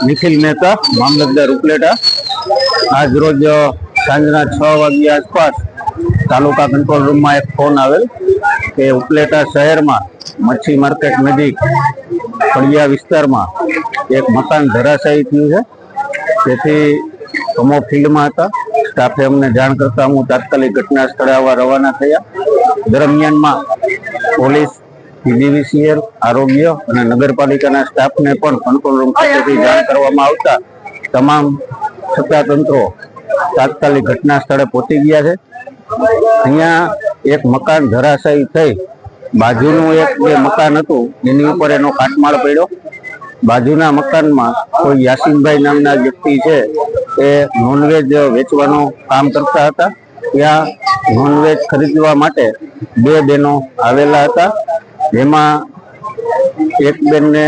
નિખિલ મહેતા, મામલતદાર ઉપલેટા। આજ રોજ સાંજના 6 વાગ્યા આસપાસ તાલુકા કંટ્રોલ રૂમમાં એક ફોન આવેલ કે ઉપલેટા શહેરમાં મચ્છી માર્કેટ નજીક ફળિયા વિસ્તારમાં એક મકાન ધરાશાયી થયું છે। તેથી અમો ફિલ્ડમાં હતા। સ્ટાફે અમને જાણ કરતા હું તાત્કાલિક ઘટના સ્થળે આવવા રવાના થયા। દરમિયાનમાં પોલીસ, પીજીવીસીએલ, આરોગ્ય અને નગરપાલિકાના સ્ટાફને પણ કંટ્રોલ રૂમ ખાતેથી જાણ કરવામાં આવતા તમામ સત્તાતંત્રો તાત્કાલિક ઘટના સ્થળે પહોંચી ગયા છે। અહીંયા એક મકાન ધરાશાયી થઈ બાજુનું એક જે મકાન હતું એની ઉપર એનો કાટમાળ પડ્યો। બાજુના મકાનમાં કોઈ યાસીનભાઈ નામના વ્યક્તિ છે એ નોનવેજ વેચવાનું કામ કરતા હતા। ત્યાં નોનવેજ ખરીદવા માટે બે બહેનો આવેલા હતા, જેમાં એક બેનને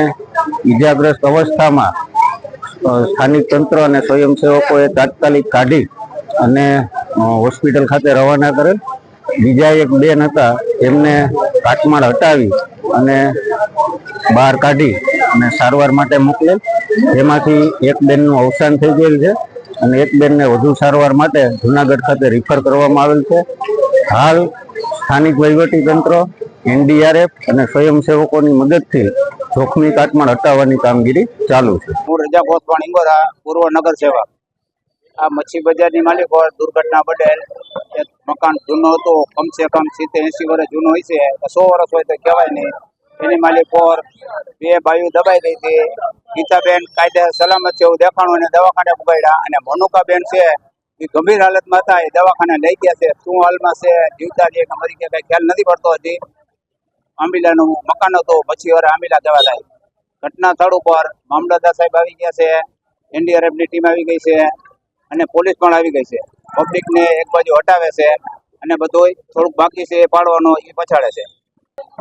ઈજાગ્રસ્ત અવસ્થામાં સ્થાનિક તંત્ર અને સ્વયંસેવકોએ તાત્કાલિક કાઢી અને હોસ્પિટલ ખાતે રવાના કરેલ। બીજા એક બેન હતા એમને કાટમાળ હટાવી અને બહાર કાઢી અને સારવાર માટે મોકલેલ। જેમાંથી એક બેનનું અવસાન થઈ ગયેલ છે અને એક બેનને વધુ સારવાર માટે જુનાગઢ ખાતે રિફર કરવામાં આવેલ છે। હાલ સ્થાનિક વહીવટી તંત્ર, એનડીઆરએફ અને સ્વયંસેવકોની મદદથી જોખમી કાટમાળ હટાવવાની કામગીરી ચાલુ છે। હું રજા ગોસ્વાણી ઇંગોરા, પૂર્વ નગર સેવક। આ મચ્છી બજારની માલિકો દુર્ઘટના બદલ એક મકાન જૂનું હતું, કમસે કમ 70-80 વર્ષ જૂનું હોય છે, 100 વર્ષ હોય તો કહેવાય નહીં। એની માલિકો બે બાયું દબાઈ ગઈ હતી। ગીતાબેન કાયદે સલામત છે એવું દેખાણું એને દવાખાને પકડ્યા અને મનુકાબેન છે એ ગંભીર હાલતમાં હતા, એ દવાખાને લઈ ગયા છે। શું હાલમાં છે, જીવતા છે કે મરી ગયા કઈ ખ્યાલ નથી પડતો હજી। આંબીલાનું મકાન હતું, મચ્છીવાળા આંબીલા કહેવા થાય। ઘટના સ્થળ ઉપર મામલતદાર સાહેબ આવી ગયા છે, એનડીઆરએફની ટીમ આવી ગઈ છે અને પોલીસ પણ આવી ગઈ છે। પબ્લિકને એક બાજુ હટાવે છે અને બધું થોડુંક બાકી છે એ પાડવાનો એ પછાડે છે।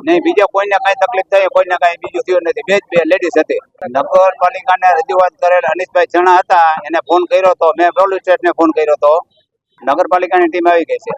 નહીં બીજા કોઈને કાંઈ તકલીફ થઈ, કોઈને કાંઈ બીજું થયું નથી, બે લેડીઝ હતી। નગરપાલિકાને રજૂઆત કરેલ અનિશભાઈ જણા હતા, એને ફોન કર્યો હતો, મેં પોલીસ સ્ટેશને ફોન કર્યો હતો, નગરપાલિકાની ટીમ આવી ગઈ છે।